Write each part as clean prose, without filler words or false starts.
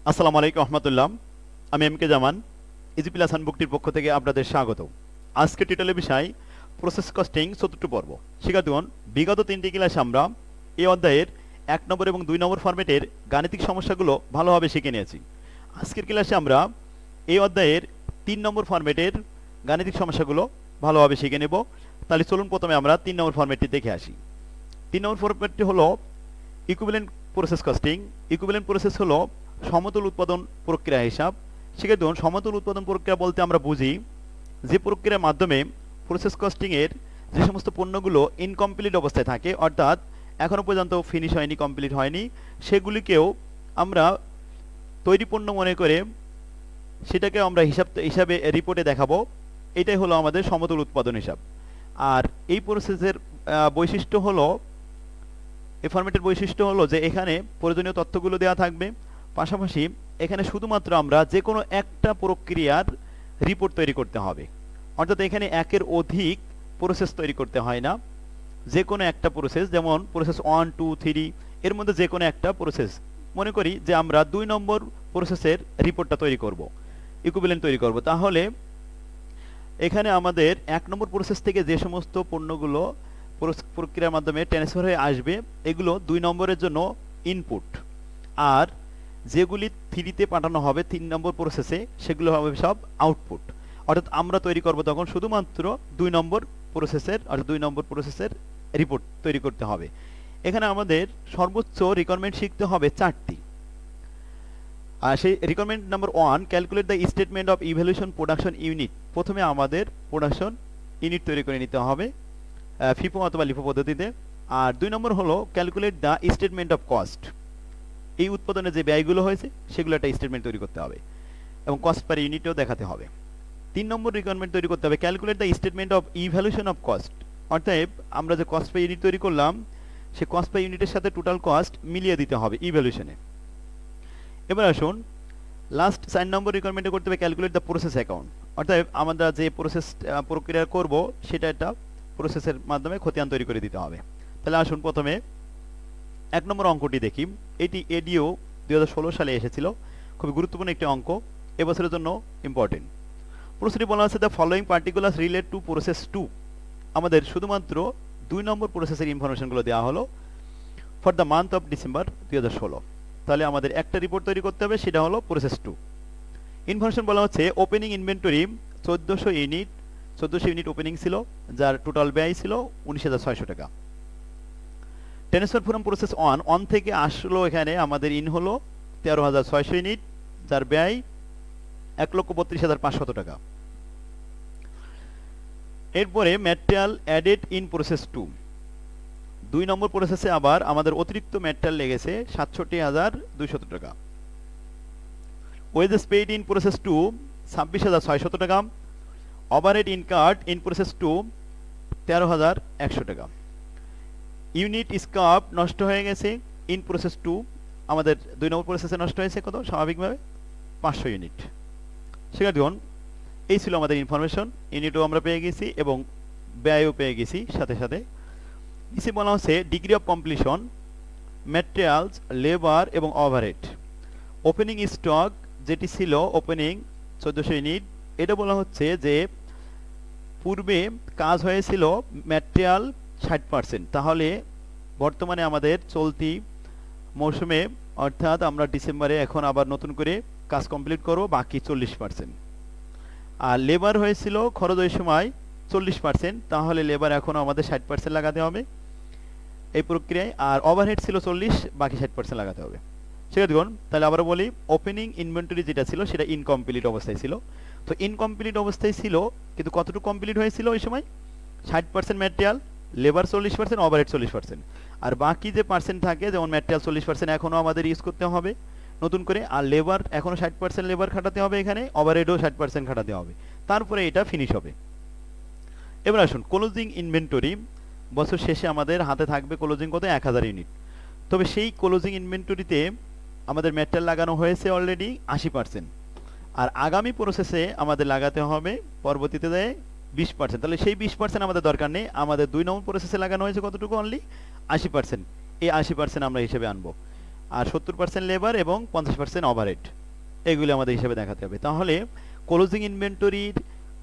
আসসালামু আলাইকুম রহমতুল্লাহ। আমি এম কে জামান, ইজি প্লাস হ্যান্ডবুকটির পক্ষ থেকে আপনাদের স্বাগত। আজকে টিটেলের বিষয় প্রসেস কস্টিং ৪র্থ পর্ব। শিক্ষার্থীগণ, বিগত ৩টি ক্লাসে আমরা এই অধ্যায়ের ১ নম্বর এবং ২ নম্বর ফরম্যাটের গাণিতিক সমস্যাগুলো ভালোভাবে শিখে নিয়েছি। আজকের ক্লাসে আমরা এই অধ্যায়ের ৩ নম্বর ফরম্যাটের গাণিতিক সমস্যাগুলো ভালোভাবে শিখে নেব। তাহলে চলুন প্রথমে আমরা ৩ নম্বর ফরম্যাটটি দেখে আসি। ৩ নম্বর ফরম্যাটটি হলো equivalent process costing. Equivalent process হলো সমতুল উৎপাদন প্রক্রিয়া হিসাব। সেক্ষেত্রে সমতুল উৎপাদন প্রক্রিয়া বলতে আমরা বুঝি যে প্রক্রিয়ার মাধ্যমে প্রসেস কস্টিংয়ের যে সমস্ত পণ্যগুলো ইনকমপ্লিট অবস্থায় থাকে, অর্থাৎ এখনও পর্যন্ত ফিনিশ হয়নি, কমপ্লিট হয়নি, সেগুলিকেও আমরা তৈরি পণ্য মনে করে সেটাকে আমরা হিসাবে রিপোর্টে দেখাবো। এটাই হলো আমাদের সমতুল উৎপাদন হিসাব। আর এই প্রসেসের বৈশিষ্ট্য হলো, এই ফরম্যাটের বৈশিষ্ট্য হলো যে এখানে প্রয়োজনীয় তথ্যগুলো দেওয়া থাকবে, পাশাপাশি এখানে শুধুমাত্র আমরা যে কোনো একটা প্রক্রিয়ার রিপোর্ট তৈরি করতে হবে। অর্থাৎ এখানে একের অধিক প্রসেস তৈরি করতে হয় না, যে কোনো একটা প্রসেস, যেমন প্রসেস 1, 2, 3 এর মধ্যে যে কোনো একটা প্রসেস মনে করি যে আমরা 2 নম্বর প্রসেসের রিপোর্টটা তৈরি করব, ইকুইভ্যালেন্ট তৈরি করব। তাহলে এখানে আমাদের 1 নম্বর প্রসেস থেকে যে সমস্ত পণ্যগুলো প্রক্রিয়ার মাধ্যমে ট্রান্সফার হয়ে আসবে, এগুলো 2 নম্বরের জন্য ইনপুট, আর যেগুলি 3তে পাঠানো হবে 3 নম্বর প্রসেসে, সেগুলো হবে সব আউটপুট। অর্থাৎ আমরা তৈরি করব তখন শুধুমাত্র 2 নম্বর প্রসেসের, অর্থাৎ 2 নম্বর প্রসেসের রিপোর্ট তৈরি করতে হবে। এখানে আমাদের সর্বোচ্চ রিকোয়ারমেন্ট শিখতে হবে 4টি। আর সেই requirement number 1, calculate the statement of evaluation production unit. প্রথমে আমাদের প্রোডাকশন ইউনিট তৈরি করে নিতে হবে ফিফো অথবা লিফো পদ্ধতিতে। আর 2 নম্বর হলো calculate the statement of cost. এই উৎপাদনে যে ব্যয়গুলো হয়েছে সেগুলো একটা স্টেটমেন্ট তৈরি করতে হবে এবং কস্ট পার ইউনিটও দেখাতে হবে। 3 নম্বর রিকোয়ারমেন্ট তৈরি করতে হবে calculate the statement of evaluation of cost. অর্থাৎ আমরা যে কস্ট পার ইউনিট তৈরি করলাম, সেই কস্ট পার ইউনিটের সাথে টোটাল কস্ট মিলিয়ে দিতে হবে ইভ্যালুয়েশনে। এবার আসুন লাস্ট 4 নম্বর রিকোয়ারমেন্টে করতে হবে ক্যালকুলেট দ্য প্রসেস অ্যাকাউন্ট। অর্থাৎ আমরা যে প্রসেস প্রক্রিয়া করব সেটা একটা প্রসেসের মাধ্যমে খতিয়ান তৈরি করে দিতে হবে। তাহলে আসুন প্রথমে 1 নম্বর অঙ্কটি দেখি। এটি এডিও 2016 সালে এসেছিল, খুবই গুরুত্বপূর্ণ একটি অঙ্ক, এবছরের জন্য ইম্পর্টেন্ট। প্রশ্নটি বলা আছে the following particulars relate to process 2। আমাদের শুধুমাত্র 2 নম্বর প্রসেসের ইনফরমেশনগুলো দেওয়া হলো for the month of December 2016। তাহলে আমাদের একটা রিপোর্ট তৈরি করতে হবে, সেটা হলো প্রসেস 2। ইনফরমেশন বলা হচ্ছে opening inventory 1400 unit, 1400 unit opening ছিল, যার টোটাল ব্যয় ছিল 19,600 টাকা। ট্রান্সফার ফ্রম প্রসেস 1 থেকে আসলো, এখানে আমাদের ইন হলো 13,600 ইউনিট, যার ব্যয় 1,32,500 টাকা। এরপরে ম্যাটেরিয়াল অ্যাডেড ইন প্রসেস 2 নম্বর প্রসেসে আবার আমাদের অতিরিক্ত ম্যাটেরিয়াল লেগেছে 67,200 টাকা। ওয়েজেস পেইড ইন প্রসেস 2 26,600 টাকা। ওভারহেড ইনকার্ড ইন প্রসেস 2 13,100 টাকা। ইউনিট স্ক্র্যাপ নষ্ট হয়ে গেছে ইন প্রসেস 2, আমাদের 2 নম্বর প্রসেসে নষ্ট হয়েছে কত, স্বাভাবিকভাবে 500 ইউনিট। শিক্ষার্থীগণ, এই ছিল আমাদের ইনফরমেশন। ইউনিটও আমরা পেয়ে গেছি এবং ব্যয়ও পেয়ে গেছি সাথে সাথে। নিচে বলা হচ্ছে degree of completion, materials, labour এবং ওভারহেড। ওপেনিং স্টক যেটি ছিল ওপেনিং 1400 ইউনিট, এটা বলা হচ্ছে যে পূর্বে কাজ হয়েছিল ম্যাটেরিয়াল 60%, তাহলে বর্তমানে আমাদের চলতি মৌসুমে, অর্থাৎ আমরা ডিসেম্বরে এখন আবার নতুন করে কাজ কমপ্লিট করব, বাকি 40%। আর লেবার হয়েছিল খরচ ওই সময় 40%, তাহলে লেবার এখনও আমাদের 60% লাগাতে হবে এই প্রক্রিয়ায়। আর ওভারহেড ছিল 40, বাকি 60% লাগাতে হবে। ঠিক আছে দেখুন, তাহলে আবার বলি ওপেনিং ইনভেন্টরি যেটা ছিল সেটা ইনকমপ্লিট অবস্থায় ছিল। তো ইনকমপ্লিট অবস্থায় ছিল, কিন্তু কতটুকু কমপ্লিট হয়েছিল ওই সময়, 60% ম্যাটেরিয়াল, লেবার 40%, ওভারহেড 40%। আর বাকি যে পার্সেন্ট থাকে, যেমন ম্যাটেরিয়াল 40% এখনও আমাদের ইউজ করতে হবে নতুন করে, আর লেবার এখনও 60% লেবার খাটাতে হবে এখানে, ওভারহেডও 60% খাটাতে হবে, তারপরে এটা ফিনিশ হবে। এবার আসুন ক্লোজিং ইনভেন্টরি। বছর শেষে আমাদের হাতে থাকবে ক্লোজিং কত, 1000 ইউনিট। তবে সেই ক্লোজিং ইনভেন্টরিতে আমাদের ম্যাটেরিয়াল লাগানো হয়েছে অলরেডি 80%, আর আগামী প্রসেসে আমাদের লাগাতে হবে পরবর্তীতে দেয় 20%। তাহলে সেই 20% আমাদের দরকার নেই, আমাদের 2 নম্বর প্রসেসে লাগানো হয়েছে কতটুকু, অনলি 80%। এই 80% আমরা হিসেবে আনবো। আর 70% লেবার এবং 50% ওভারহেড, এগুলি আমাদের হিসাবে দেখাতে হবে। তাহলে ক্লোজিং ইনভেন্টরির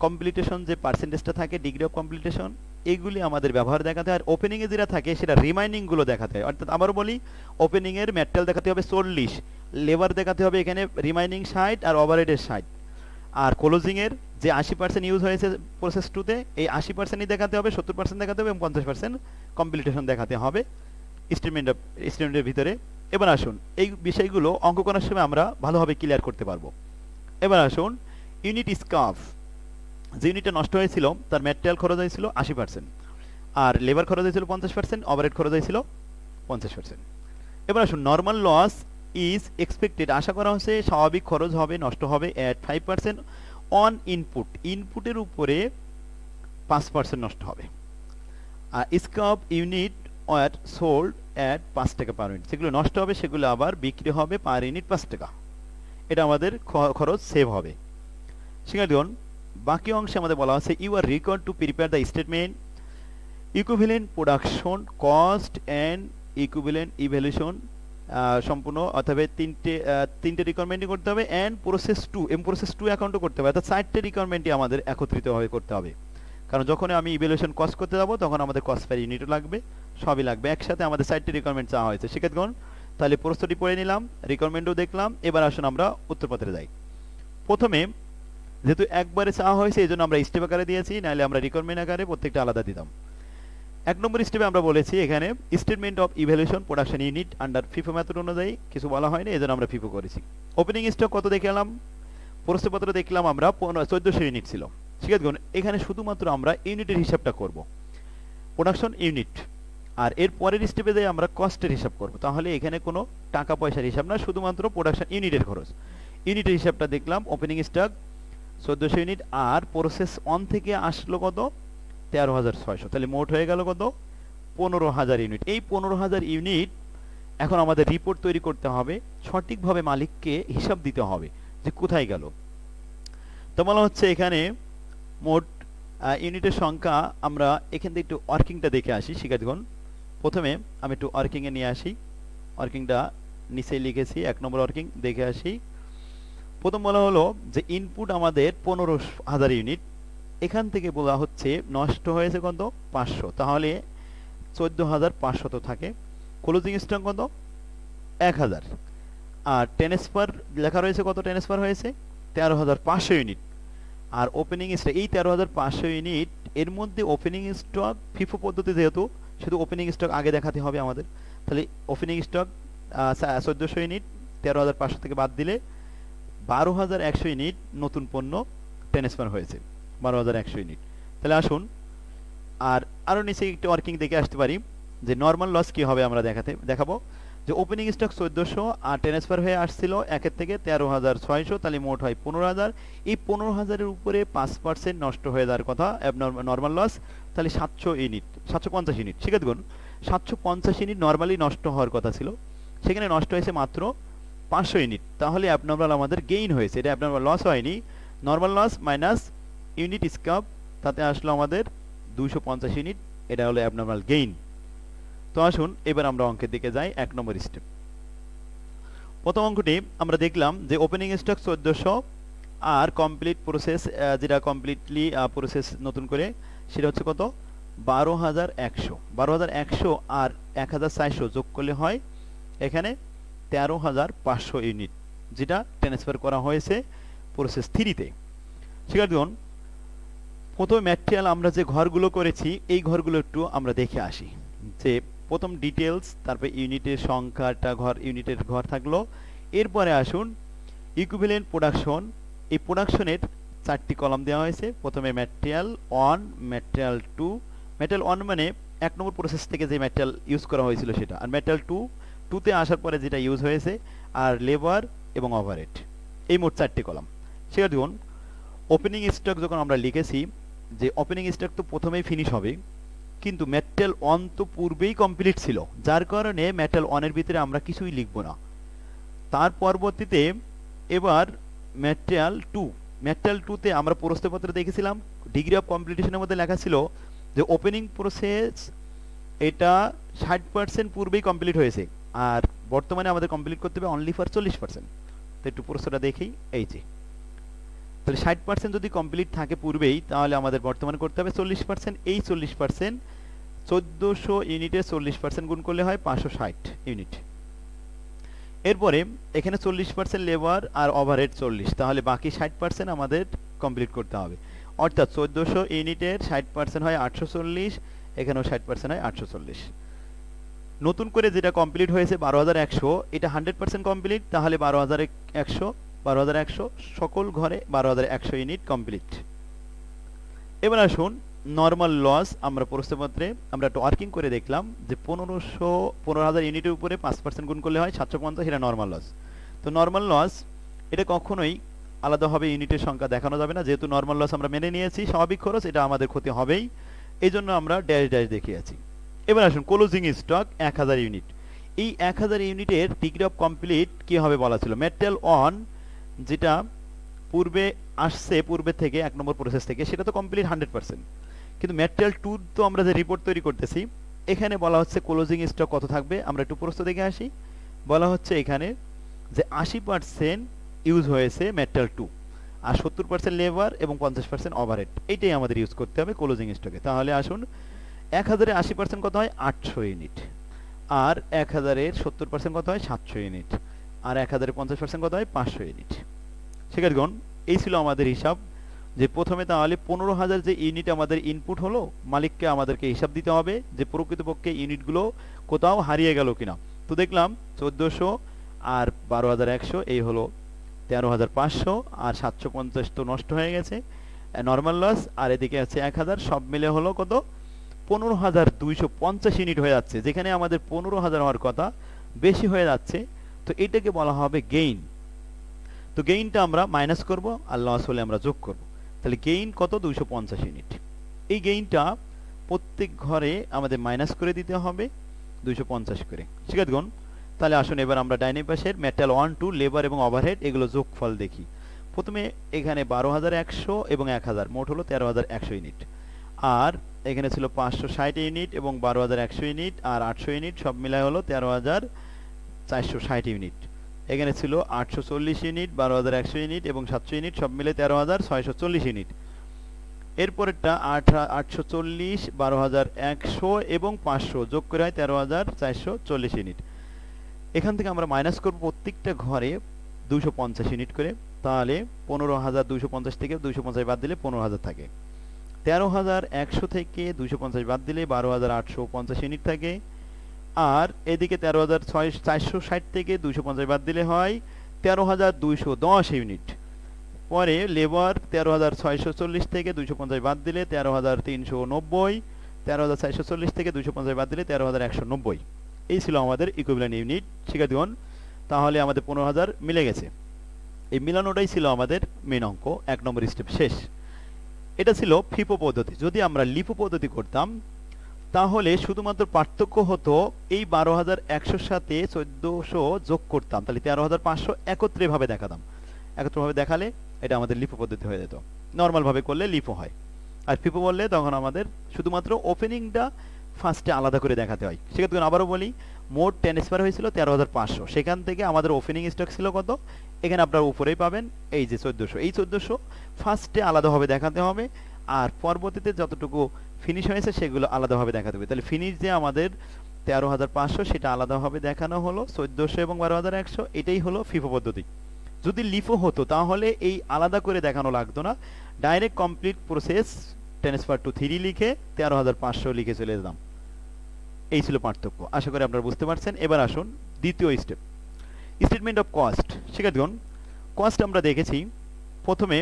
কমপ্লিটেশন যে পার্সেন্টেজটা থাকে, ডিগ্রি অফ কমপ্লিটেশন, এগুলি আমাদের ব্যবহার দেখাতে হয়। আর ওপেনিংয়ে যেটা থাকে সেটা রিমাইনিংগুলো দেখাতে হয়। অর্থাৎ আবারও বলি, ওপেনিংয়ের ম্যাটেরিয়াল দেখাতে হবে 40, লেবার দেখাতে হবে এখানে রিমাইনিং 60 আর ওভারহেডের 60। আর ক্লোজিংয়ের যে 80% ইউজ হয়েছে প্রসেস টুতে, এই 80%ই দেখাতে হবে, 70% দেখাতে হবে এবং 50% কমপ্লিটেশন দেখাতে হবে স্টেটমেন্টের ভিতরে। এবার আসুন, এই বিষয়গুলো অঙ্ক করার সময় আমরা ভালোভাবে ক্লিয়ার করতে পারবো। এবার আসুন, ইউনিট স্কাফ, যে ইউনিটটা নষ্ট হয়েছিল তার ম্যাটেরিয়াল খরচ হয়েছিল 80%, আর লেবার খরচ হয়েছিল 50%, ওভারহেড খরচ হয়েছিল 50%। এবার আসুন, নর্মাল লস ইজ এক্সপেক্টেড, আশা করা হচ্ছে স্বাভাবিক খরচ হবে, নষ্ট হবে অ্যাট 5% অন ইনপুট, ইনপুটের উপরে 5% নষ্ট হবে। আর স্কাপ ইউনিট আর সোল্ড অ্যাট 5 টাকা পার ইউনিট, যেগুলো নষ্ট হবে সেগুলো আবার বিক্রি হবে পার ইউনিট 5 টাকা। এটা আমাদের খরচ সেভ হবে। শিক্ষার্থীগণ, বাকি অংশে আমাদের বলা আছে you are required to prepare the statement equivalent production cost and equivalent evaluation সম্পূর্ণ, অথবা তিনটে রিকোয়ারমেন্টই করতে হবে, অ্যান্ড প্রসেস টু, এবং প্রসেস টু অ্যাকাউন্টও করতে হবে। অর্থাৎ 4টে রিকোয়ারমেন্টই আমাদের একত্রিতভাবে করতে হবে। কারণ যখন আমি ইভ্যালুয়েশন কস্ট করতে যাব তখন আমাদের কস্ট পার ইউনিটও লাগবে, সবই লাগবে একসাথে। আমাদের 4টে রিকোয়ারমেন্ট চাওয়া হয়েছে। শিক্ষার্থীগণ, তাহলে প্রশ্নটি পড়ে নিলাম, রিকোয়ারমেন্টও দেখলাম। এবার আসুন আমরা উত্তরপত্রে যাই। প্রথমে যেহেতু একবারে চাওয়া হয়েছে এই জন্য আমরা স্টেপ আকারে দিয়েছি, নাহলে আমরা রিকোয়ারমেন্ট আকারে প্রত্যেকটা আলাদা দিতাম। 1 নম্বর স্টেপে আমরা বলেছি এখানে statement of evaluation production unit under FIFO method অনুযায়ী কিছু বলা হয়নি, এই জন্য আমরা ফিফো করেছি। ওপেনিং স্টক কত দেখলাম, প্রশ্নপত্র দেখলাম আমরা 1400 ইউনিট ছিল। শিক্ষার্থীগণ, এখানে শুধুমাত্র আমরা ইউনিটের হিসাবটা করব, প্রোডাকশন ইউনিট, আর এর পরের স্টেপে যাই আমরা কস্টের হিসাব করব। তাহলে এখানে কোনো টাকা পয়সার হিসাব না, শুধুমাত্র প্রোডাকশন ইউনিটের খরচ। ইউনিটের হিসাবটা দেখলাম, ওপেনিং স্টক 1400 ইউনিট, আর প্রসেস 1 থেকে আসলো কত 13,600, তাহলে মোট হয়ে গেল কত 15,000 ইউনিট। এই 15,000 ইউনিট এখন আমাদের রিপোর্ট তৈরি করতে হবে, সঠিকভাবে মালিককে হিসাব দিতে হবে যে কোথায় গেল। তো বলা হচ্ছে এখানে মোট ইউনিটের সংখ্যা, আমরা এখান থেকে একটু ওয়ার্কিংটা দেখে আসি। শিক্ষার্থীগণ, প্রথমে আমি একটু ওয়ার্কিংয়ে নিয়ে আসি, ওয়ার্কিংটা নিচেই লিখেছি, 1 নম্বর ওয়ার্কিং দেখে আসি। প্রথম বলা হলো যে ইনপুট আমাদের 15,000 ইউনিট, এখান থেকে বলা হচ্ছে নষ্ট হয়েছে কত 500, তাহলে 14,500 তো থাকে। ক্লোজিং স্টক কত 1000, আর ট্রান্সফার লেখা রয়েছে কত, ট্রান্সফার হয়েছে 13,500 ইউনিট। আর ওপেনিং স্টক এই 13,500 ইউনিট, এর মধ্যে ওপেনিং স্টক ফিফো পদ্ধতি যেহেতু শুধু ওপেনিং স্টক আগে দেখাতে হবে আমাদের, তাহলে ওপেনিং স্টক 1400 ইউনিট 13,500 থেকে বাদ দিলে 12,100 ইউনিট নতুন পণ্য ট্রান্সফার হয়েছে, 12,100 ইউনিট। তাহলে আসুন আর আরও নিচে একটু ওয়ার্কিং দেখে আসতে পারি যে নর্মাল লস কী হবে, আমরা দেখাবো যে ওপেনিং স্টক 1400 আর ট্রান্সফার হয়ে আসছিল 1 থেকে 13,600, তাহলে মোট হয় 15,000। এই 15,000-এর উপরে 5% নষ্ট হয়ে যাওয়ার কথা নর্মাল লস, তাহলে 750 ইউনিট। শিক্ষার্থীগণ, 750 ইউনিট নর্মালি নষ্ট হওয়ার কথা ছিল, সেখানে নষ্ট হয়েছে মাত্র 500 ইউনিট, তাহলে অ্যাবনর্মাল আমাদের গেইন হয়েছে, এটা অ্যাবনর্মাল লস হয়নি। নর্মাল লস মাইনাস ইউনিট স্কাপ, তাতে আসলো আমাদের 250 ইউনিট, এটা হলো অ্যাবনর্মাল গেইন। তো আসুন এবার আমরা অঙ্কের দিকে যাই। 1 নম্বর স্টেপ, প্রথম অঙ্কটি আমরা দেখলাম যে ওপেনিং স্টক 1400 আর কমপ্লিট প্রসেস, যেটা কমপ্লিটলি প্রসেস নতুন করে, সেটা হচ্ছে কত 12,100। 12,100 আর 1,400 যোগ করলে হয় এখানে 13,500 ইউনিট, যেটা ট্রান্সফার করা হয়েছে প্রসেস 3-তে। শিক্ষার্থীগণ, প্রথমে ম্যাটেরিয়াল আমরা যে ঘরগুলো করেছি এই ঘরগুলো একটু আমরা দেখে আসি। যে প্রথম ডিটেলস, তারপরে ইউনিটের সংখ্যাটা ইউনিটের ঘর থাকলো। এরপরে আসুন ইকুইভ্যালেন্ট প্রোডাকশন, এই প্রোডাকশনের 4টি কলাম দেওয়া হয়েছে। প্রথমে ম্যাটেরিয়াল 1, ম্যাটেরিয়াল 2। ম্যাটেরিয়াল 1 মানে 1 নম্বর প্রসেস থেকে যে ম্যাটেরিয়াল ইউজ করা হয়েছিল সেটা, আর ম্যাটেরিয়াল 2তে আসার পরে যেটা ইউজ হয়েছে, আর লেবার এবং ওভারহেড, এই মোট 4টি কলাম। সেটা দেখুন, ওপেনিং স্টক যখন আমরা লিখেছি যে ওপেনিং স্টক তো প্রথমেই ফিনিশ হবে, কিন্তু ম্যাটেরিয়াল 1 তো পূর্বেই কমপ্লিট ছিল, যার কারণে ম্যাটেরিয়াল 1-এর ভিতরে আমরা কিছুই লিখব না। তার পরবর্তীতে এবার ম্যাটেরিয়াল 2তে আমরা প্রশ্নপত্রে দেখেছিলাম ডিগ্রি অফ কমপ্লিটেশনের মধ্যে লেখা ছিল যে ওপেনিং প্রসেস এটা 60% পূর্বেই কমপ্লিট হয়েছে, আর বর্তমানে আমাদের কমপ্লিট করতে হবে অনলি ফর 40%। তো একটু প্রশ্নটা দেখি, এই যে তাহলে 60% যদি কমপ্লিট থাকে পূর্বেই, তাহলে আমাদের বর্তমানে করতে হবে 40%। এই 40% 1400 ইউনিটে 40% গুণ করলে হয় 560 ইউনিট। এরপরে এখানে 40% লেবার আর ওভারহেড 40, তাহলে বাকি 60% আমাদের কমপ্লিট করতে হবে। অর্থাৎ 1400 ইউনিটের 60% হয় 840, এখানেও 60% হয় 840। নতুন করে যেটা কমপ্লিট হয়েছে 12100, এটা 100% কমপ্লিট, তাহলে 12100 সকল ঘরে 12100 ইউনিট কমপ্লিট। এবার আসুন নর্মাল লস, আমরা প্রশ্নপত্রে আমরা একটা ওয়ার্কিং করে দেখলাম যে 15000 ইউনিটের উপরে 5% গুণ করলে হয় 750, এটা নর্মাল লস। তো নর্মাল লস এটা কখনোই আলাদাভাবে ইউনিটের সংখ্যা দেখানো যাবে না, যেহেতু নর্মাল লস আমরা মেনে নিয়েছি, স্বাভাবিক খরচ এটা আমাদের ক্ষতি হবেই, এই জন্য আমরা ড্যাশ ড্যাশ দেখিয়েছি। এবার আসুন ক্লোজিং স্টক 1000 ইউনিট। এই 1000 ইউনিটের ডিগ্রি অফ কমপ্লিট কি হবে বলা ছিল, ম্যাটেরিয়াল অন যেটা পূর্বে আসছে, পূর্বে থেকে 1 নম্বর প্রসেস থেকে, সেটা তো কমপ্লিট 100%। কিন্তু ম্যাটেরিয়াল 2 তো আমরা যে রিপোর্ট তৈরি করতেছি, এখানে বলা হচ্ছে ক্লোজিং স্টক কত থাকবে। আমরা একটু প্রশ্ন দেখে আসি। বলা হচ্ছে এখানে যে 80% ইউজ হয়েছে ম্যাটেরিয়াল 2, আর 70% লেবার এবং 50% ওভারহেড, এইটাই আমাদের ইউজ করতে হবে ক্লোজিং স্টকে। তাহলে আসুন 1000 এর 80% কত হয় 800 ইউনিট, আর 1000 এর 70% কত হয় 700 ইউনিট, আর 1000 এর 50% কত হয় 500 ইউনিট। শিক্ষার্থীগণ, এই ছিল আমাদের হিসাব, যে প্রথমে তাহলে 15000 যে ইউনিট আমাদের ইনপুট হলো, মালিককে আমাদেরকে হিসাব দিতে হবে যে প্রকৃতপক্ষে ইউনিটগুলো কোথাও হারিয়ে গেল কিনা। তো দেখলাম 1400 আর 12100 এই হলো 13500, আর 750 তো নষ্ট হয়ে গেছে নর্মাল লস, আর এদিকে আছে 1000, সব মিলে হলো কত 15250 ইউনিট হয়ে যাচ্ছে, যেখানে আমাদের 15000 হওয়ার কথা, বেশি হয়ে যাচ্ছে। তো এটাকে বলা হবে গেইন। তো গেইনটা আমরা মাইনাস করব, আর লস হলে আমরা যোগ করব। তাহলে গেইন কত 250 ইউনিট। এই গেইনটা প্রত্যেক ঘরে আমাদের মাইনাস করে দিতে হবে 250 করে। শিক্ষার্থীগণ, তাহলে আসুন এবার আমরা ডাইনে পাশের ম্যাটেরিয়াল 1 2 লেবার এবং ওভারহেড এগুলো যোগফল দেখি। প্রথমে এখানে 12100 এবং 1000, মোট হলো 13100 ইউনিট। আর এখানে ছিল 560 ইউনিট এবং 12100 ইউনিট আর 800 ইউনিট, সব মিলায় হলো 13460 ইউনিট। এখানে ছিল 840 ইউনিট, 12100 ইউনিট এবং 700 ইউনিট, সব মিলে 13640 ইউনিট। এরপরেরটা 840, 12100 এবং 500 যোগ করে হয় 13440 ইউনিট। এখান থেকে আমরা মাইনাস করব প্রত্যেকটা ঘরে 250 ইউনিট করে, তাহলে 15250 থেকে 250 বাদ দিলে 15000 থাকে। 13100 থেকে 250 বাদ দিলে 12850 ইউনিট থাকে। আর এদিকে 13460 থেকে 250 বাদ দিলে হয় 13210 ইউনিট। পরে লেবার 13640 থেকে 250 বাদ দিলে 13390, 13440 থেকে 250 বাদ দিলে 13190। এই ছিল আমাদের ইকুইভ্যালেন্ট ইউনিট। শিক্ষার্থীগণ, তাহলে আমাদের 15000 মিলে গেছে। এই মিলানোটাই ছিল আমাদের মেন অঙ্ক, 1 নম্বর স্টেপ শেষ। এটা ছিল ফিফো পদ্ধতি। যদি আমরা লিফো পদ্ধতি করতাম, তাহলে শুধুমাত্র পার্থক্য হতো এই 12100 সাথে 1400 যোগ করতাম, তাহলে 13500 একত্রে ভাবে দেখাতাম। একত্রভাবে দেখালে এটা আমাদের লিফো পদ্ধতি হয়ে যেত। নর্মাল ভাবে করলে লিফো হয়, আর ফিফো বললে তখন আমাদের শুধুমাত্র ওপেনিংটা ফার্স্টে আলাদা করে দেখাতে হয়। সেক্ষেত্রে আবারও বলি, মোট ট্রান্সফার হয়েছিল 13500, সেখান থেকে আমাদের ওপেনিং স্টক ছিল কত, এখানে আপনারা উপরেই পাবেন এই যে 1400। এই 1400 ফার্স্টে আলাদাভাবে দেখাতে হবে, আর পরবর্তীতে যতটুকু ফিনিশ হয়েছে সেগুলো আলাদাভাবে দেখাতে হবে। তাহলে ফিনিশ যে আমাদের 13500 সেটা আলাদাভাবে দেখানো হলো 1400 এবং 12100, এটাই হলো ফিফো পদ্ধতি। যদি লিফো হতো তাহলে এই আলাদা করে দেখানো লাগতো না, direct complete process transfer to 3 লিখে 13500 লিখে চলে যেতাম। এই ছিল পার্থক্য। আশা করি আপনারা বুঝতে পারছেন। এবার আসুন দ্বিতীয় স্টেপ, স্টেটমেন্ট অফ কস্ট। শিক্ষার্থীগণ, কস্ট আমরা দেখেছি প্রথমে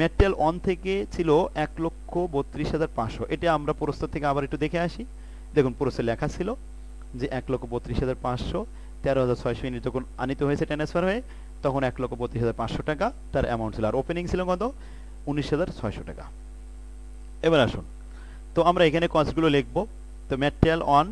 ম্যাটেরিয়াল অন থেকে ছিল 1,32,500। এটা আমরা প্রস্তুত থেকে আবার একটু দেখে আসি। দেখুন প্রস্তুত লেখা ছিল যে 1,32,500, 13,600 ইউনিট যখন আনিত হয়েছে ট্রান্সফার হয়ে, তখন 1,32,500 টাকা তার অ্যামাউন্ট ছিল, আর ওপেনিং ছিল কত 19,600 টাকা। এবার আসুন, তো আমরা এখানে কস্টগুলো লিখব। তো ম্যাটেরিয়াল অন,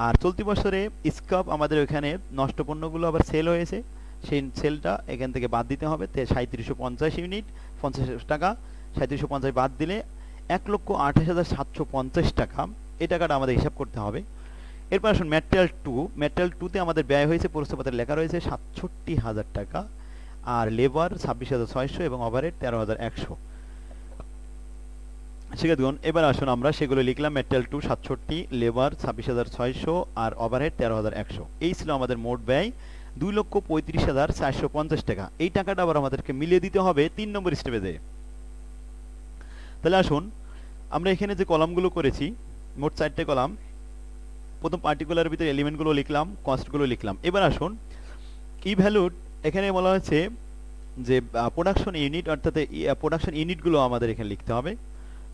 আর চলতি বছরে স্ক্র্যাপ আমাদের ওখানে নষ্ট পণ্যগুলো আবার সেল হয়েছে, সেই সেলটা এখান থেকে বাদ দিতে হবে। 3750 ইউনিট 50 টাকা, 3750 বাদ দিলে 1,28,750 টাকা, এই টাকাটা আমাদের হিসাব করতে হবে। এরপর আসুন ম্যাটেরিয়াল টুতে আমাদের ব্যয় হয়েছে, প্রস্তুতপত্রে লেখা রয়েছে ৬৭,০০০ টাকা, আর লেবার ২৬,৬০০ এবং ওভারহেড ১৩,১০০। শিক্ষার্থীগণ এবার আসুন আমরা সেগুলো লিখলাম। ম্যাটেরিয়াল 2 ৬৭, লেবার ২৬,৬০০ আর ওভারহেড ১৩,১০০। এই ছিল আমাদের মোট ব্যয় ২,৩৫,৪৫০ টাকা। এই টাকাটা আবার আমাদেরকে মিলিয়ে দিতে হবে ৩ নম্বর স্টেপে যেয়ে। তাহলে আসুন আমরা এখানে যে কলামগুলো করেছি, মোট ৪টে কলাম, প্রথম পার্টিকুলারের ভিতরে এলিমেন্টগুলো লিখলাম, কস্টগুলো লিখলাম। এবার আসুন ই ভ্যালুড এখানে বলা হয়েছে যে প্রোডাকশন ইউনিট, অর্থাৎ প্রোডাকশন ইউনিটগুলো আমাদের এখানে লিখতে হবে।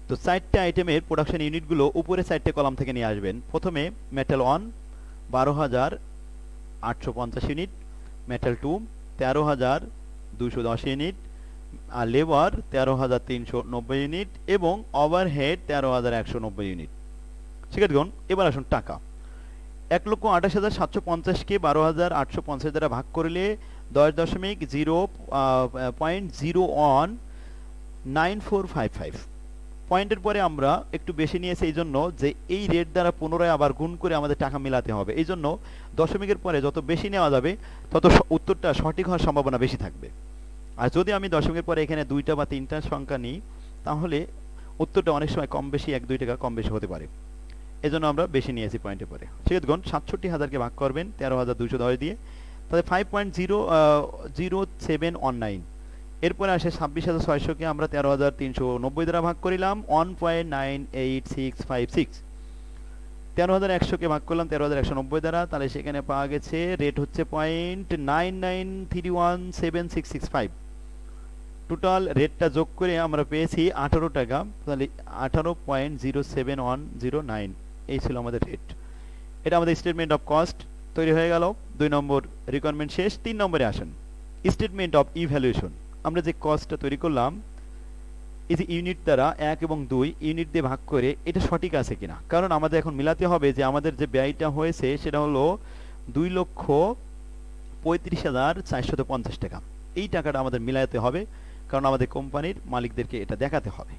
তো ৪টে আইটেমের প্রোডাকশন ইউনিটগুলো উপরে ৪টে কলাম থেকে নিয়ে আসবেন। প্রথমে মেটাল 1 ১২,৮৫০ ইউনিট, মেটাল 2 ১৩,২১০ ইউনিট, আর লেবার ১৩,৩৯০ ইউনিট এবং ওভারহেড ১৩,১৯০ ইউনিট। শিক্ষার্থীগণ এবার আসুন টাকা। ১,২৮,৭৫০কে ১২,৮৫০ দ্বারা ভাগ করলে ১০.0.019455। পয়েন্টের পরে আমরা একটু বেশি নিয়েছি এই জন্য যে এই রেট দ্বারা পুনরায় আবার গুণ করে আমাদের টাকা মিলাতে হবে। এই জন্য দশমিকের পরে যত বেশি নেওয়া যাবে তত উত্তরটা সঠিক হওয়ার সম্ভাবনা বেশি থাকবে। আর যদি আমি দশমিকের পরে এখানে ২টা বা ৩টা সংখ্যা নিই তাহলে উত্তরটা অনেক সময় কম বেশি ১-২ টাকা কম বেশি হতে পারে। এজন্য আমরা বেশি নিয়েছি পয়েন্টের পরে। শিক্ষার্থীগণ ৬৭,০০০কে ভাগ করবেন ১৩,২১০ দিয়ে, তাহলে 5.0719। এরপরে আসে ২৬,৬০০কে আমরা ১৩,৩৯০ দ্বারা ভাগ করিলাম 1.98656। ১৩,১০০কে ভাগ করলাম ১৩,১৯০ দ্বারা, তাহলে সেখানে পাওয়া গেছে রেট হচ্ছে 0.99317665। টোটাল রেটটা যোগ করে আমরা পেয়েছি ১৮ টাকা, তাহলে ১৮.07109। এই ছিল আমাদের রেট। এটা আমাদের স্টেটমেন্ট অফ কস্ট তৈরি হয়ে গেল। ২ নম্বর রিকোয়ারমেন্ট শেষ। ৩ নম্বরে আসেন স্টেটমেন্ট অফ ইভ্যালুয়েশন। আমরা যে কস্টটা তৈরি করলাম এই যে ইউনিট দ্বারা ১ এবং ২ ইউনিট দিয়ে ভাগ করে এটা সঠিক আছে কিনা, কারণ আমাদের এখন মিলাতে হবে যে আমাদের যে ব্যয়টা হয়েছে সেটা হলো ২,৩৫,৪৫০ টাকা। এই টাকাটা আমাদের মিলাতে হবে, কারণ আমাদের কোম্পানির মালিকদেরকে এটা দেখাতে হবে।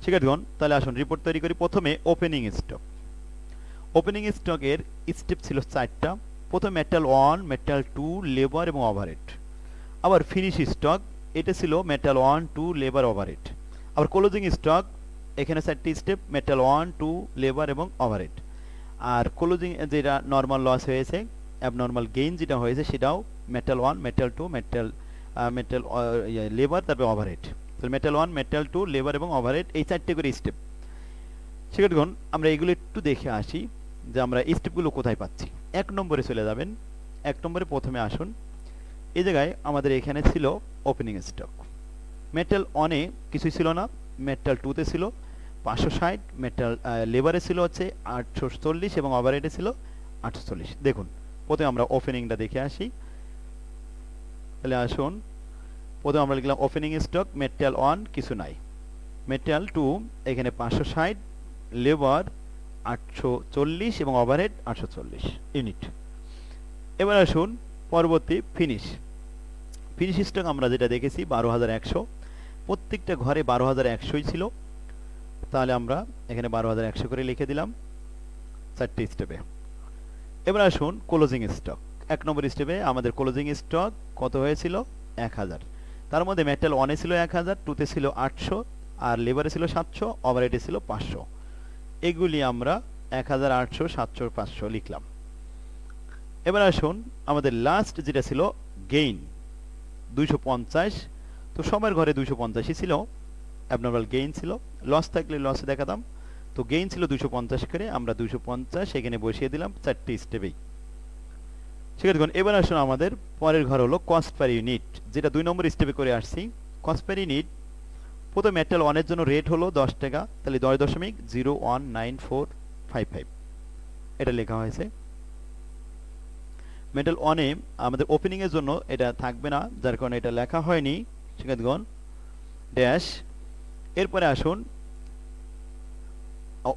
শিক্ষার্থীগণ তাহলে আসুন রিপোর্ট তৈরি করি। প্রথমে ওপেনিং স্টক। ওপেনিং স্টকের স্টেপ ছিল ৪টা। প্রথমে মেটাল 1, মেটাল 2, লেবার এবং ওভারহেড। আবার ফিনিশ স্টক, এটা ছিল মেটাল 1, 2, লেবার, ওভারহেড। আবার ক্লোজিং স্টক, এখানে ৪টি স্টেপ, মেটাল 1, 2, লেবার এবং ওভারহেড। আর ক্লোজিং যেটা নর্মাল লস হয়েছে, অ্যাবনর্মাল গেইন যেটা হয়েছে সেটাও মেটাল 1, মেটাল 2, মেটাল লেবার, তারপরে ওভারহেড। তাহলে মেটাল 1, মেটাল 2, লেবার এবং ওভারহেড, এই ৪টে করে স্টেপ। শিক্ষার্থীগণ আমরা এগুলো একটু দেখে আসি যে আমরা এই স্টেপগুলো কোথায় পাচ্ছি। ১ নম্বরে চলে যাবেন। ১ নম্বরে প্রথমে আসুন, এই জায়গায় আমাদের এখানে ছিল ওপেনিং স্টক। মেটাল 1-এ কিছুই ছিল না, মেটাল 2-তে ছিল ৫৬০, মেটাল লেবারে ছিল হচ্ছে ৮৪০ এবং ওভারহেডে ছিল ৮৪০। দেখুন প্রথমে আমরা ওপেনিংটা দেখে আসি। তাহলে আসুন প্রথমে আমরা লিখলাম ওপেনিং স্টক, মেটাল 1 কিছু নাই, মেটাল 2 এখানে ৫৬০, লেবার ৮৪০ এবং ওভারহেড ৮৪০ ইউনিট। এবার আসুন পরবর্তী ফিনিশ স্টক। আমরা যেটা দেখেছি ১২,১০০, প্রত্যেকটা ঘরে ১২,১০০ই ছিল, তাহলে আমরা এখানে ১২,১০০ করে লিখে দিলাম ৪টি স্টেপে। এবার আসুন ক্লোজিং স্টক। ১ নম্বর স্টেপে আমাদের ক্লোজিং স্টক কত হয়েছিল ১,০০০। তার মধ্যে মেটাল 1-এ ছিল ১,০০০, 2-তে ছিল ৮০০, আর লেবারে ছিল ৭০০, ওভারহেডে ছিল ৫০০। এগুলি আমরা ১,০০০, ৮০০, ৭০০, ৫০০ লিখলাম। এবার আসুন আমাদের লাস্ট যেটা ছিল গেইন ২৫০। তো সবার ঘরে ২৫০ই ছিল, অ্যাবনর্মাল গেইন ছিল, লস থাকলে লসে দেখাতাম। তো গেইন ছিল ২৫০ করে, আমরা ২৫০ এখানে বসিয়ে দিলাম ৪টি স্টেপেই। শিক্ষার্থীগণ এবার আসুন আমাদের পরের ঘর হলো কস্ট পার ইউনিট, যেটা ২ নম্বর স্টেপে করে আসছি। কস্ট পার ইউনিট প্রথম মেটাল 1-এর জন্য রেট হলো ১০ টাকা, তাহলে ১০.0194555 এটা লেখা হয়েছে। মেটাল 1-এ আমাদের ওপেনিং এর জন্য এটা থাকবে না, যার কারণে এটা লেখা হয়নি। শিক্ষার্থীগণ ড্যাশ। এরপরে আসুন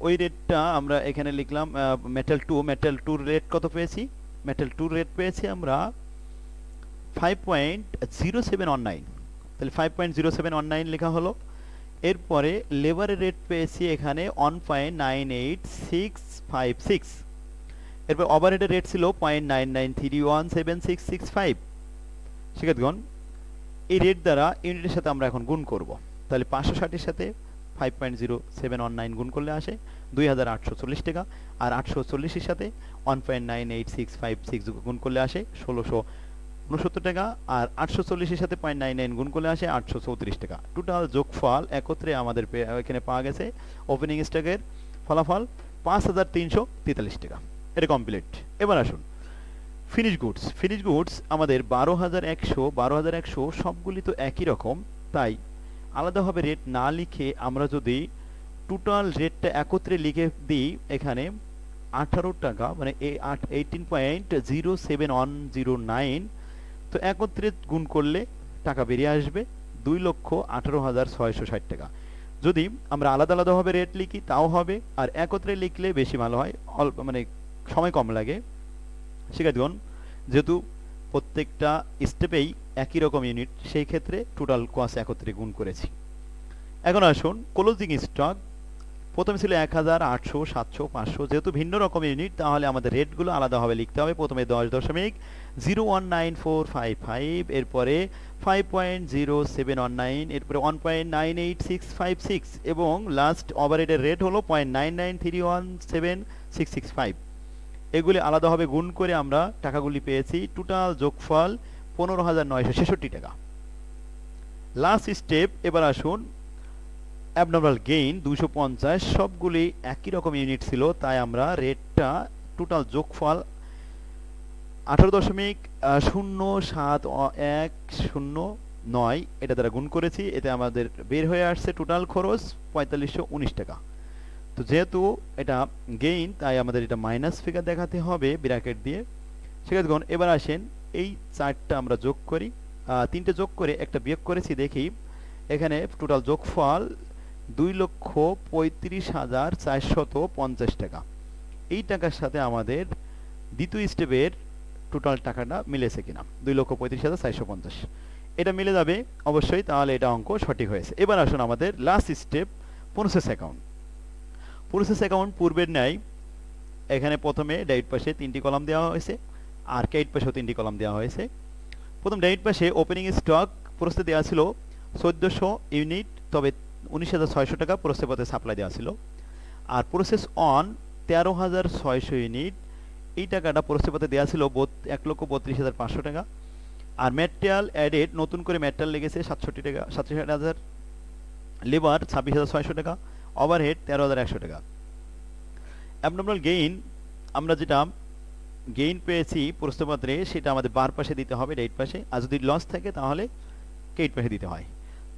ওই রেটটা আমরা এখানে লিখলাম মেটাল 2। মেটাল 2 রেট কত পেয়েছি? মেটাল 2 রেট পেয়েছি আমরা 5.0719, তাহলে 5.0719 লেখা হলো। এরপরে লেবারের রেট পেয়েছি এখানে 1.98656। এরপর ওভারহেডের রেট ছিল 0.99317665। শিক্ষার্থীগণ, এই রেট দ্বারা ইউনিটের সাথে আমরা এখন গুণ করব। তাহলে 560 এর সাথে 5.0719 গুণ করলে আসে 2840 টাকা, আর 840 এর সাথে 1.98656 গুণ করলে আসে 1669 টাকা, আর 840 এর সাথে 0.99 গুণ করলে আসে 834 টাকা। টোটাল যোগফল একত্রে আমাদের এখানে পাওয়া গেছে ওপেনিং স্টকের ফলাফল 5343 টাকা। এটা কমপ্লিট। এবার আসুন ফিনিশ গুডস। ফিনিশ গুডস আমাদের 12100 সবগুলি তো একই রকম, তাই আলাদাভাবে রেট না লিখে আমরা যদি টোটাল রেটটা একত্রে লিখে দিই এখানে 18 টাকা, মানে 18.07109, তো একত্রে গুণ করলে টাকা বেরিয়ে আসবে 2,18,660 টাকা। যদি আমরা আলাদা আলাদাভাবে রেট লিখি তাও হবে, আর একত্রে লিখলে বেশি ভালো হয়, অল্প মানে সময় কম লাগে। শিক্ষার্থীগণ, যেহেতু প্রত্যেকটা স্টেপেই একই রকম ইউনিট, সেই ক্ষেত্রে টোটাল কস্ট একত্রে গুণ করেছি। এখন আসুন ক্লোজিং স্টক। প্রথমে ছিল 1000, 800, 700, 500। যেহেতু ভিন্ন রকম ইউনিট, তাহলে আমাদের রেটগুলো আলাদাভাবে লিখতে হবে। প্রথমে 10.019455, এরপরে 5.0719, এরপরে 1.98656, এবং লাস্ট ওভারহেডের রেট হলো 0.99317665। এগুলি আলাদাভাবে গুণ করে আমরা টাকাগুলি পেয়েছি। টোটাল যোগফল 15,966 টাকা। Last step. এবার আসুন অ্যাবনর্মাল গেইন 250। সবগুলি একই রকম ইউনিট ছিল, তাই আমরা রেটটা টোটাল যোগফল 18.07109 এটা দ্বারা গুণ করেছি। এতে আমাদের বের হয়ে আসছে টোটাল খরচ 4519 টাকা। তো যেহেতু এটা গেইন, তাই আমাদের এটা মাইনাস ফিগার দেখাতে হবে ব্র্যাকেট দিয়ে। শিক্ষার্থীগণ, এবার আসেন এই চারটা আমরা যোগ করি, তিনটে যোগ করে একটা বিয়োগ করেছি। দেখি এখানে টোটাল যোগফল 2,35,450 টাকা। এই টাকার সাথে আমাদের দ্বিতীয় স্টেপের টোটাল টাকাটা মিলেছে কিনা, 2,35,450, এটা মিলে যাবে অবশ্যই, তাহলে এটা অঙ্ক সঠিক হয়েছে। এবার আসুন আমাদের last step, process account. Process account পূর্বের ন্যায় এখানে প্রথমে ডেবিট পাশে 3টি কলাম দেওয়া হয়েছে, আর ক্রেডিট পাশেও 3টি কলাম দেওয়া হয়েছে। প্রথম ডেবিট পাশে ওপেনিং স্টক প্রসেসে দেওয়া ছিল 1400 ইউনিট, তবে 19,600 টাকা প্রসেস পথে সাপ্লাই দেওয়া ছিল। আর প্রসেস অন 13,600 ইউনিট, এই টাকাটা প্রসেস পথে দেওয়া ছিল 1,32,500 টাকা। আর ম্যাটেরিয়াল অ্যাডেড, নতুন করে ম্যাটেরিয়াল লেগেছে 67 টাকা, 67,000। লেবার 26,600 টাকা। ওভারহেড 13,100 টাকা। অ্যাবনর্মাল গেইন, আমরা যেটা গেইন পেয়েছি প্রশ্নপত্রে, সেটা আমাদের বার পাশে দিতে হবে ডেবিট পাশে, আর যদি লস থাকে তাহলে ক্রেডিট পাশে দিতে হয়।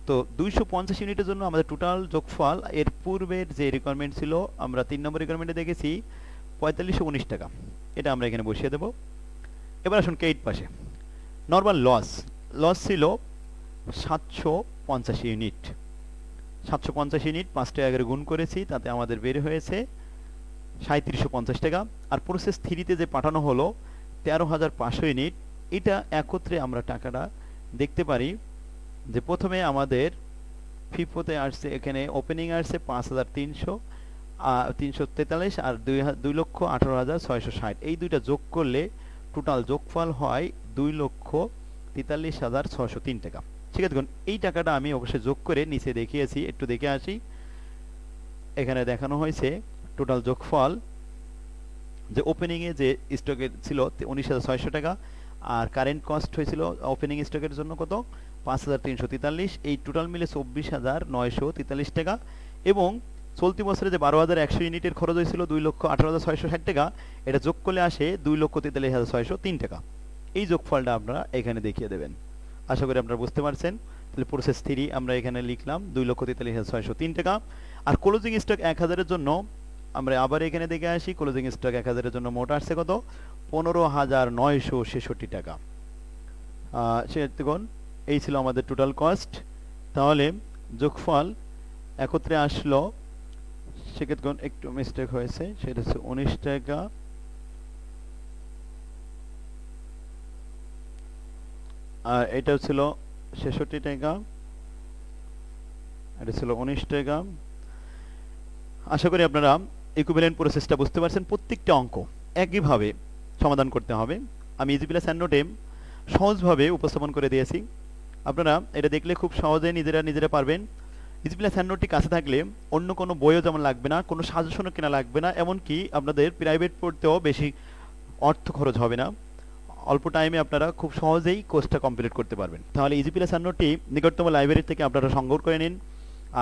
তো 250 ইউনিটের জন্য আমাদের টোটাল যোগফল, এর পূর্বের যে রিকোয়ারমেন্ট ছিল আমরা 3 নম্বর রিকোয়ারমেন্টে দেখেছি 4519 টাকা, এটা আমরা এখানে বসিয়ে দেব। এবার আসুন ক্রেডিট পাশে। নর্মাল লস ছিল 750 ইউনিট। 750 ইউনিট 5 টাকা করে গুণ করেছি, তাতে আমাদের বের হয়েছে 3750 টাকা। আর প্রসেস 3তে যে পাঠানো হলো 13,500 ইউনিট, এটা একত্রে আমরা টাকাটা দেখতে পারি যে প্রথমে আমাদের ফিফোতে আসছে, এখানে ওপেনিং আসছে 5,343, আর 2,18,660। এই দুইটা যোগ করলে টোটাল যোগফল হয় 2,43,603 টাকা। ঠিক আছে, দেখুন এই টাকাটা আমি অবশ্যই যোগ করে নিচে দেখিয়েছি, একটু দেখে আসি। এখানে দেখানো হয়েছে টোটাল যোগফল, যে ওপেনিংয়ে যে স্টকে ছিল 19,600 টাকা, আর কারেন্ট কস্ট হয়েছিল ওপেনিং স্টকের জন্য কত, 5,343। এই টোটাল মিলে 24,943 টাকা। এবং চলতি বছরে যে 12,100 ইউনিটের খরচ হয়েছিল 2,18,660 টাকা, এটা যোগ করলে আসে 2,43,603 টাকা। এই যোগফলটা আপনারা এখানে দেখিয়ে দেবেন। আশা করি আপনারা বুঝতে পারছেন। তাহলে প্রসেস 3 আমরা এখানে লিখলাম 2,43,603 টাকা। আর ক্লোজিং স্টক 1000-এর জন্য আমরা আবার এখানে দেখে আসি, ক্লোজিং স্টক 1000-এর জন্য মোট আসছে কত, 15,966 টাকা। সেগুন এই ছিল আমাদের টোটাল কস্ট। তাহলে যোগফল একত্রে আসলো, সেক্ষেত্রে একটু মিস্টেক হয়েছে, সেটা হচ্ছে 19 টাকা। আর এটাও ছিল 66 টাকা, এটা ছিল 19 টাকা। আশা করি আপনারা ইকুইভ্যালেন্ট প্রসেসটা বুঝতে পারছেন। প্রত্যেকটা অঙ্ক একইভাবে সমাধান করতে হবে। আমি ইজি প্লাস হ্যান্ড নোটে সহজভাবে উপস্থাপন করে দিয়েছি, আপনারা এটা দেখলে খুব সহজে নিজেরা পারবেন। ইজি প্লাস হ্যান্ড নোটটি কাছে থাকলে অন্য কোনো বইও যেমন লাগবে না, কোনো সাজেশনও কেনা লাগবে না, এমনকি আপনাদের প্রাইভেট পড়তেও বেশি অর্থ খরচ হবে না। অল্প টাইমে আপনারা খুব সহজেই কোর্সটা কমপ্লিট করতে পারবেন। তাহলে ইজি প্লাস হ্যান্ড নোটটি নিকটতম লাইব্রেরি থেকে আপনারা সংগ্রহ করে নিন।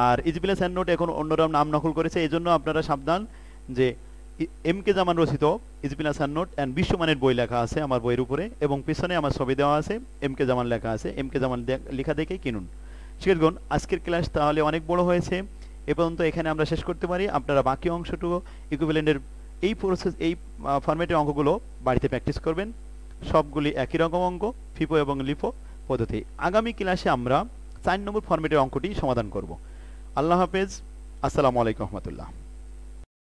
আর ইজি প্লাস হ্যান্ড নোট এখন অন্যরা নাম নকল করেছে, এই জন্য আপনারা সাবধান যে এম কে জামান রচিত easy plus hand note and বিশ্বমানের বই লেখা আছে আমার বইয়ের উপরে, এবং পিছনে আমার ছবি দেওয়া আছে, এম কে জামান লেখা আছে। এম কে জামান লেখা দেখেই কিনুন। শিক্ষার্থীগণ, আজকের ক্লাস তাহলে অনেক বড় হয়েছে, এ পর্যন্ত এখানে আমরা শেষ করতে পারি। আপনারা বাকি অংশটুকু ইকুইভ্যালেন্টের এই ফরম্যাটের অঙ্কগুলো বাড়িতে প্র্যাকটিস করবেন। সবগুলি একই রকম অঙ্ক, ফিফো এবং লিফো পদ্ধতি। আগামী ক্লাসে আমরা 4 নম্বর ফরম্যাটের অঙ্কটি সমাধান করব। আল্লাহ হাফেজ, আসসালামু আলাইকুম রহমতুল্লাহ।